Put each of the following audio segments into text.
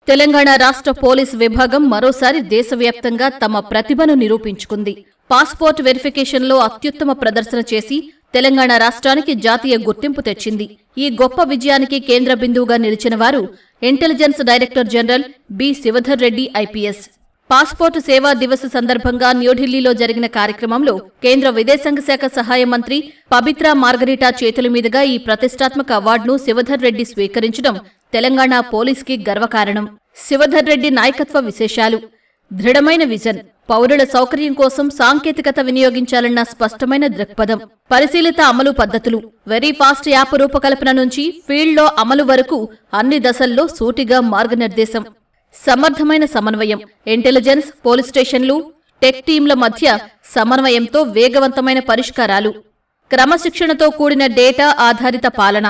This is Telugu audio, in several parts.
తెలంగాణ రాష్ట్ర పోలీస్ విభాగం మరోసారి దేశవ్యాప్తంగా తమ ప్రతిభను నిరూపించుకుంది. పాస్పోర్ట్ వెరిఫికేషన్లో అత్యుత్తమ ప్రదర్శన చేసి తెలంగాణ రాష్ట్రానికి జాతీయ గుర్తింపు తెచ్చింది. ఈ గొప్ప విజయానికి కేంద్ర బిందువుగా నిలిచిన వారు intelligence director general B. Shivadhar Reddy IPS. Passport Seva Divas సందర్భంగా న్యూఢిల్లీలో జరిగిన కార్యక్రమంలో కేంద్ర విదేశాంగ శాఖ సహాయ మంత్రి పబిత్రా మార్గరిటా చేతుల మీదుగా ఈ ప్రతిష్టాత్మక అవార్డును శివధర్ రెడ్డి స్వీకరించడం తెలంగాణ పోలీసుకి గర్వకారణం. శివధర్ రెడ్డి నాయకత్వ విశేషాలు: దృఢమైన విజన్, పౌరుల సౌకర్యం కోసం సాంకేతికత వినియోగించాలన్న స్పష్టమైన దృక్పథం, పరిశీలిత అమలు పద్ధతులు, వెరీ ఫాస్ట్ యాప్ రూపకల్పన నుంచి ఫీల్డ్లో అమలు వరకు అన్ని దశల్లో సూటిగా మార్గనిర్దేశం, సమర్థమైన సమన్వయం, ఇంటెలిజెన్స్, పోలీస్ స్టేషన్లు, టెక్ టీంల మధ్య సమన్వయంతో వేగవంతమైన పరిష్కారాలు, క్రమశిక్షణతో కూడిన డేటా ఆధారిత పాలన,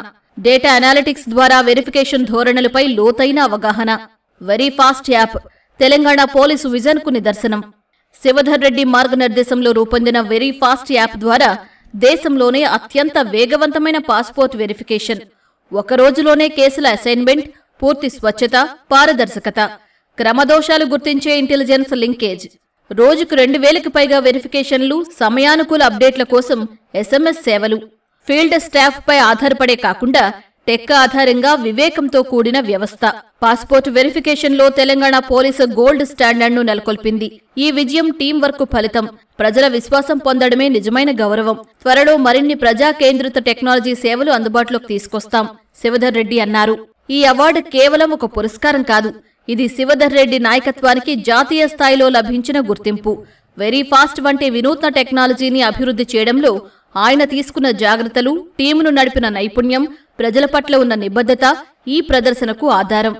డేటా అనాలిటిక్స్ ద్వారా వెరిఫికేషన్ ధోరణులపై లోతైన అవగాహన, very fast app Telangana police విజన్కు నిదర్శనం. శివధర్ రెడ్డి మార్గనిర్దేశంలో రూపొందిన వెరీ ఫాస్ట్ యాప్ ద్వారా దేశంలోనే అత్యంత వేగవంతమైన పాస్పోర్ట్ వెరిఫికేషన్, ఒక రోజులోనే కేసుల అసైన్మెంట్, పూర్తి స్వచ్ఛత, పారదర్శకత, క్రమదోషాలు గుర్తించే ఇంటెలిజెన్స్ లింకేజ్, రోజుకు 2000కి పైగా వెరిఫికేషన్లు, సమయానుకూల అప్డేట్ల కోసం SMS సేవలు, ఫీల్డ్ స్టాఫ్ పై ఆధారపడే కాకుండా టెక్ ఆధారంగా వివేకంతో కూడిన వ్యవస్థ. పాస్పోర్ట్ వెరిఫికేషన్లో తెలంగాణ పోలీసు గోల్డ్ స్టాండర్డ్ను నెలకొల్పింది. ఈ విజయం టీం వర్క్ ఫలితం. ప్రజల విశ్వాసం పొందడమే నిజమైన గౌరవం. త్వరలో మరిన్ని ప్రజా కేంద్రిత టెక్నాలజీ సేవలు అందుబాటులోకి తీసుకొస్తాం, శివధర్ రెడ్డి అన్నారు. ఈ అవార్డు కేవలం ఒక పురస్కారం కాదు, ఇది శివధర్ రెడ్డి నాయకత్వానికి జాతీయ స్థాయిలో లభించిన గుర్తింపు. వెరీ ఫాస్ట్ వంటి వినూత్న టెక్నాలజీని అభివృద్ధి చేయడంలో ఆయన తీసుకున్న జాగ్రత్తలు, టీమును నడిపిన నైపుణ్యం, ప్రజల పట్ల ఉన్న నిబద్ధత ఈ ప్రదర్శనకు ఆధారం.